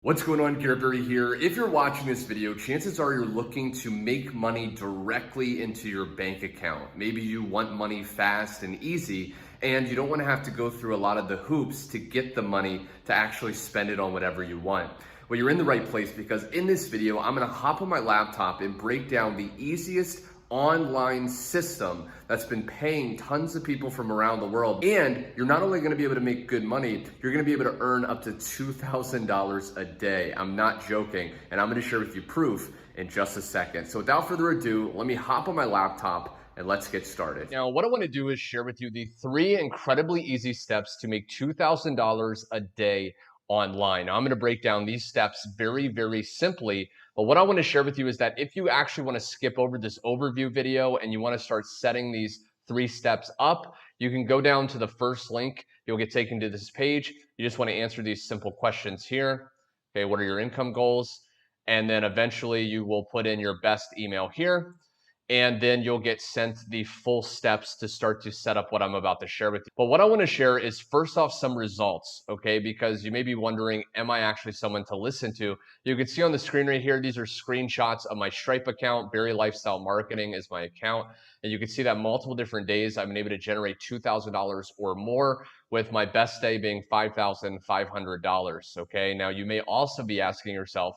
What's going on, Garrett here. If you're watching this video, chances are you're looking to make money directly into your bank account. Maybe you want money fast and easy, and you don't want to have to go through a lot of the hoops to get the money to actually spend it on whatever you want. Well, you're in the right place, because in this video, I'm going to hop on my laptop and break down the easiest online system that's been paying tons of people from around the world. And you're not only going to be able to make good money, you're going to be able to earn up to $2,000 a day. I'm not joking. And I'm going to share with you proof in just a second. So without further ado, let me hop on my laptop and let's get started. Now, what I want to do is share with you the 3 incredibly easy steps to make $2,000 a day online. Now, I'm going to break down these steps very simply. But what I want to share with you is that if you actually want to skip over this overview video and you want to start setting these 3 steps up, you can go down to the first link. You'll get taken to this page. You just want to answer these simple questions here. Okay, what are your income goals? And then eventually you will put in your best email here. And then you'll get sent the full steps to start to set up what I'm about to share with you. But what I want to share is first off some results, okay? Because you may be wondering, am I actually someone to listen to? You can see on the screen right here, these are screenshots of my Stripe account. Berry Lifestyle Marketing is my account. And you can see that multiple different days I've been able to generate $2,000 or more, with my best day being $5,500, okay? Now you may also be asking yourself,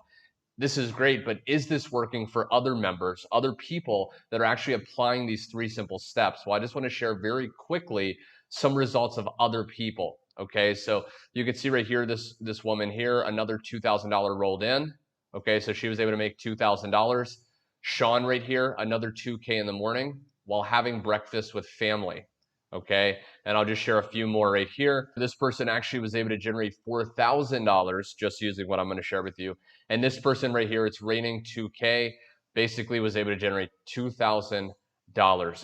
this is great, but is this working for other members, other people that are actually applying these 3 simple steps? Well, I just want to share very quickly some results of other people. Okay, so you can see right here, this woman here, another $2,000 rolled in. Okay, so she was able to make $2,000. Sean right here, another 2K in the morning while having breakfast with family. Okay, and I'll just share a few more right here. This person actually was able to generate $4,000 just using what I'm going to share with you. And this person right here, it's raining 2K, basically was able to generate $2,000.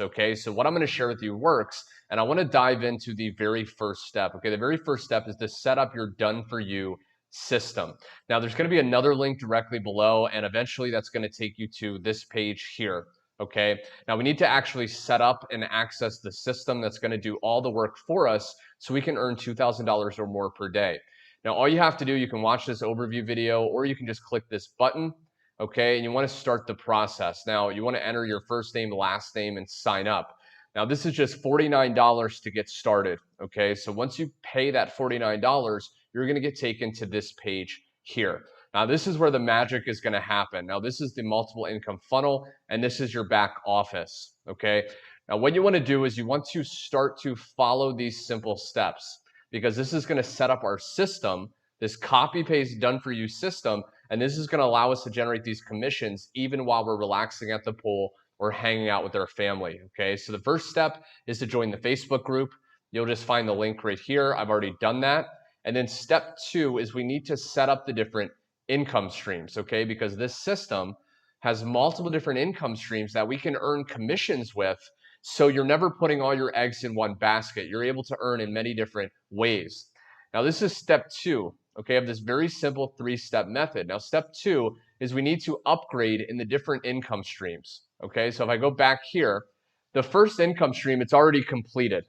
Okay, so what I'm going to share with you works, and I want to dive into the very first step. Okay, the very first step is to set up your done for you system. Now there's going to be another link directly below, and eventually that's going to take you to this page here. Okay, now we need to actually set up and access the system that's going to do all the work for us so we can earn $2,000 or more per day. Now, all you have to do, you can watch this overview video, or you can just click this button, okay, and you want to start the process. Now, you want to enter your first name, last name, and sign up. Now, this is just $49 to get started, okay? So once you pay that $49, you're going to get taken to this page here. Now, this is where the magic is going to happen. Now, this is the multiple income funnel, and this is your back office, okay? Now, what you want to do is you want to start to follow these simple steps, because this is going to set up our system, this copy paste done for you system, and this is going to allow us to generate these commissions even while we're relaxing at the pool or hanging out with our family. Okay, so the first step is to join the Facebook group. You'll just find the link right here. I've already done that. And then step 2 is we need to set up the different income streams, okay, because this system has multiple different income streams that we can earn commissions with. So you're never putting all your eggs in one basket. You're able to earn in many different ways. Now, this is step 2, okay, of this very simple 3-step method. Now, step 2 is we need to upgrade in the different income streams, okay? So if I go back here, the first income stream, it's already completed.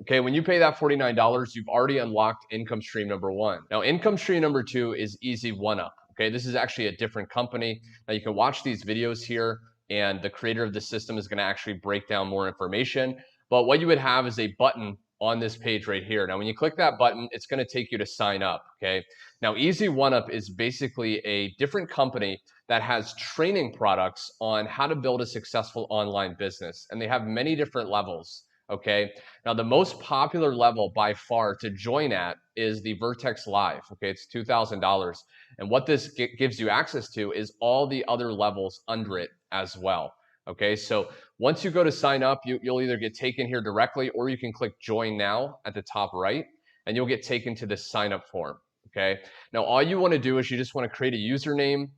Okay, when you pay that $49, you've already unlocked income stream number 1. Now, income stream number 2 is Easy 1UP. Okay, this is actually a different company. Now, you can watch these videos here, and the creator of the system is going to actually break down more information. But what you would have is a button on this page right here. Now, when you click that button, it's going to take you to sign up. Okay, now Easy 1UP is basically a different company that has training products on how to build a successful online business, and they have many different levels. Okay, now the most popular level by far to join at is the Vertex Live. Okay, it's $2,000. And what this gives you access to is all the other levels under it as well. Okay, so once you go to sign up, you'll either get taken here directly, or you can click join now at the top right, and you'll get taken to this sign up form. Okay, now all you want to do is you just want to create a username.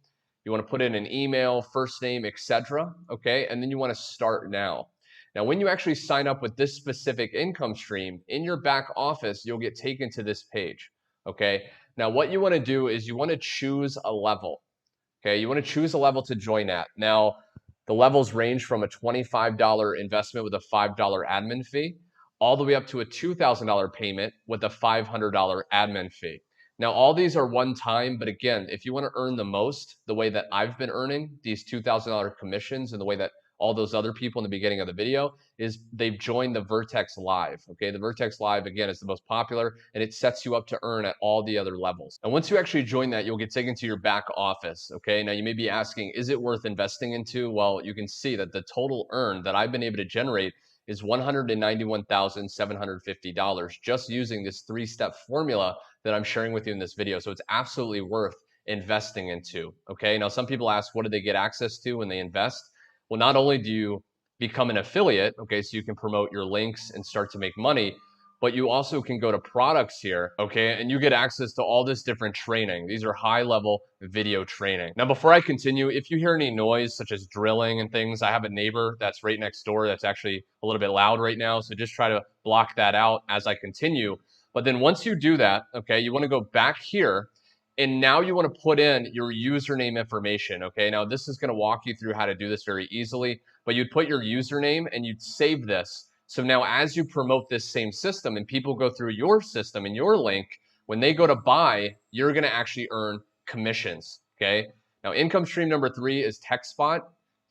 You want to put in an email, first name, etc. Okay, and then you want to start now. Now, when you actually sign up with this specific income stream, in your back office, you'll get taken to this page, okay? Now, what you want to do is you want to choose a level, okay? You want to choose a level to join at. Now, the levels range from a $25 investment with a $5 admin fee, all the way up to a $2,000 payment with a $500 admin fee. Now, all these are one time, but again, if you want to earn the most, the way that I've been earning these $2,000 commissions and the way that all those other people in the beginning of the video is they've joined the Vertex Live. Okay, the Vertex Live, again, is the most popular and it sets you up to earn at all the other levels. And once you actually join that, you'll get taken to your back office. Okay, now you may be asking, is it worth investing into? Well, you can see that the total earn that I've been able to generate is $191,750 just using this 3-step formula that I'm sharing with you in this video. So it's absolutely worth investing into. Okay, now some people ask, what do they get access to when they invest? Well, not only do you become an affiliate, okay, so you can promote your links and start to make money, but you also can go to products here, okay, and you get access to all this different training. These are high-level video training. Now, before I continue, if you hear any noise such as drilling and things, I have a neighbor that's right next door that's actually a little bit loud right now, so just try to block that out as I continue. But then once you do that, okay, you want to go back here, and now you want to put in your username information, okay? Now, this is going to walk you through how to do this very easily, but you'd put your username and you'd save this. So now as you promote this same system and people go through your system and your link, when they go to buy, you're going to actually earn commissions, okay? Now, income stream number 3 is TechSpot.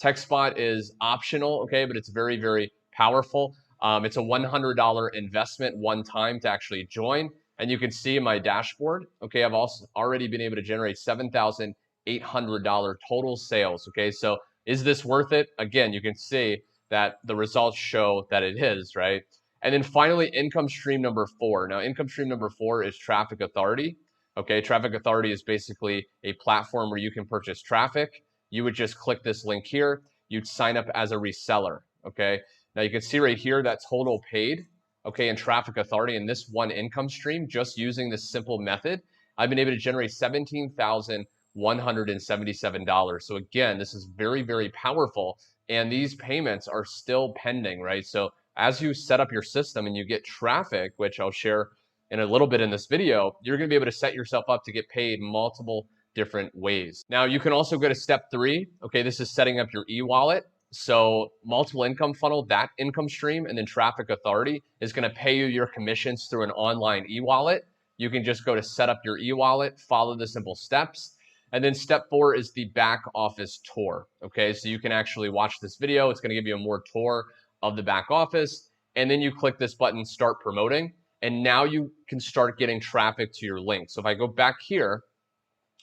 TechSpot is optional, okay, but it's very, very powerful. It's a $100 investment one time to actually join. And you can see in my dashboard, okay, I've also already been able to generate $7,800 total sales, okay? So is this worth it? Again, you can see that the results show that it is, right? And then finally, income stream number 4. Now, income stream number 4 is Traffic Authority. Okay, Traffic Authority is basically a platform where you can purchase traffic. You would just click this link here. You'd sign up as a reseller, okay? Now, you can see right here that total paid, okay, in Traffic Authority in this one income stream, just using this simple method, I've been able to generate $17,177. So again, this is very, very powerful. And these payments are still pending, right? So as you set up your system and you get traffic, which I'll share in a little bit in this video, you're going to be able to set yourself up to get paid multiple different ways. Now, you can also go to step 3. Okay, this is setting up your e-wallet. So multiple income funnel, that income stream, and then Traffic Authority is going to pay you your commissions through an online e-wallet. You can just go to set up your e-wallet, follow the simple steps. And then step 4 is the back office tour. Okay, so you can actually watch this video. It's going to give you a more tour of the back office. And then you click this button, start promoting. And now you can start getting traffic to your link. So if I go back here,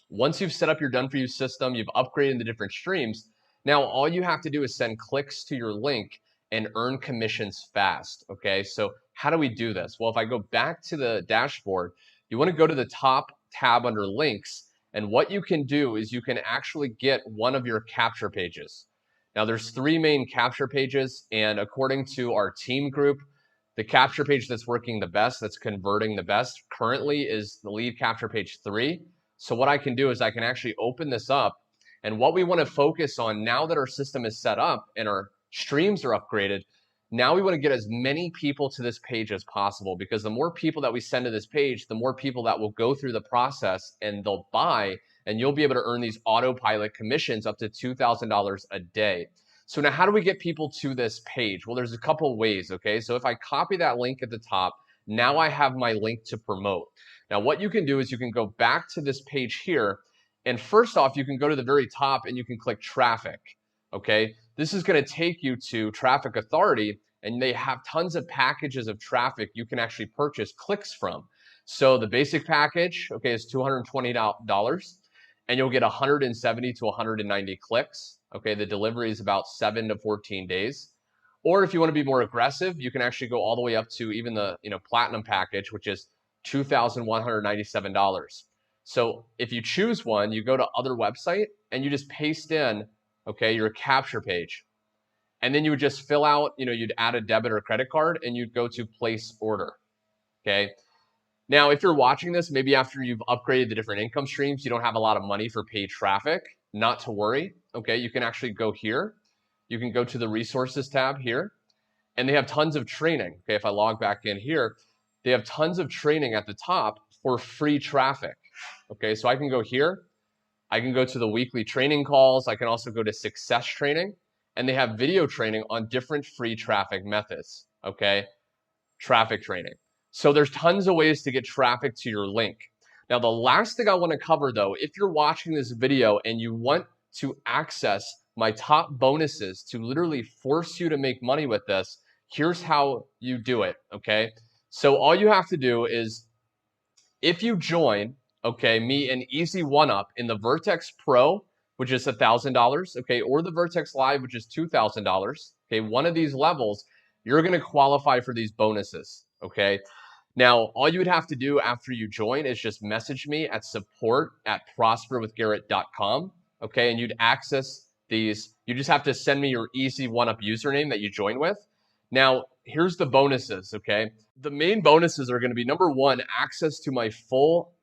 once you've set up your done for you system, you've upgraded the different streams. Now, all you have to do is send clicks to your link and earn commissions fast, okay? So how do we do this? Well, if I go back to the dashboard, you wanna go to the top tab under links, and what you can do is you can actually get one of your capture pages. Now, there's 3 main capture pages, and according to our team group, the capture page that's working the best, that's converting the best currently is the lead capture page 3. So what I can do is I can actually open this up. And what we want to focus on now that our system is set up and our streams are upgraded, now we want to get as many people to this page as possible, because the more people that we send to this page, the more people that will go through the process and they'll buy, and you'll be able to earn these autopilot commissions up to $2,000 a day. So now how do we get people to this page? Well, there's a couple ways, okay? So if I copy that link at the top, now I have my link to promote. Now what you can do is you can go back to this page here. And first off, you can go to the very top and you can click traffic, okay? This is gonna take you to Traffic Authority, and they have tons of packages of traffic you can actually purchase clicks from. So the basic package, okay, is $220, and you'll get 170 to 190 clicks, okay? The delivery is about 7 to 14 days. Or if you wanna be more aggressive, you can actually go all the way up to even the platinum package, which is $2,197. So if you choose one, you go to other website and you just paste in, okay, your capture page. And then you would just fill out, you'd add a debit or credit card and you'd go to place order, okay? Now, if you're watching this, maybe after you've upgraded the different income streams, you don't have a lot of money for paid traffic, not to worry, okay? You can actually go here. You can go to the resources tab here, and they have tons of training, okay? If I log back in here, they have tons of training at the top for free traffic. Okay, so I can go here, I can go to the weekly training calls, I can also go to success training, and they have video training on different free traffic methods, okay? Traffic training. So there's tons of ways to get traffic to your link. Now, the last thing I want to cover though, if you're watching this video and you want to access my top bonuses to literally force you to make money with this, here's how you do it, okay? So all you have to do is, if you join, okay, me an easy one-up in the Vertex Pro, which is $1,000, okay, or the Vertex Live, which is $2,000, okay, one of these levels, you're gonna qualify for these bonuses, okay? Now, all you would have to do after you join is just message me at support@prosperwithgarrett.com, okay, and you'd access these. You just have to send me your easy one-up username that you join with. Now, here's the bonuses, okay? The main bonuses are going to be, number one, access to my full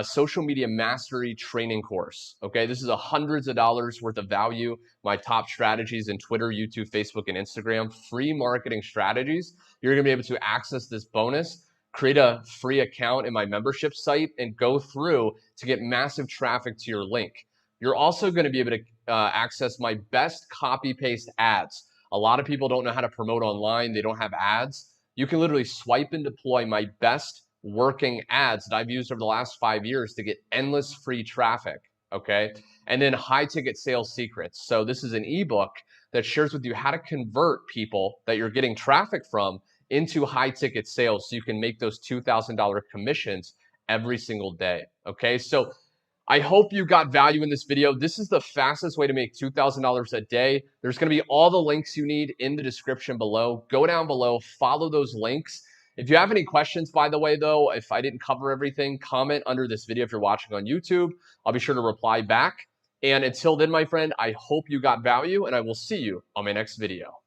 social media mastery training course, okay? This is hundreds of dollars worth of value, my top strategies in Twitter, YouTube, Facebook, and Instagram, free marketing strategies. You're going to be able to access this bonus, create a free account in my membership site, and go through to get massive traffic to your link. You're also going to be able to access my best copy paste ads. A lot of people don't know how to promote online. They don't have ads. You can literally swipe and deploy my best working ads that I've used over the last 5 years to get endless free traffic, okay? And then high ticket sales secrets. So this is an ebook that shares with you how to convert people that you're getting traffic from into high ticket sales so you can make those $2,000 commissions every single day, okay? So I hope you got value in this video. This is the fastest way to make $2,000 a day. There's going to be all the links you need in the description below. Go down below, follow those links. If you have any questions, by the way, though, if I didn't cover everything, comment under this video if you're watching on YouTube. I'll be sure to reply back. And until then, my friend, I hope you got value, and I will see you on my next video.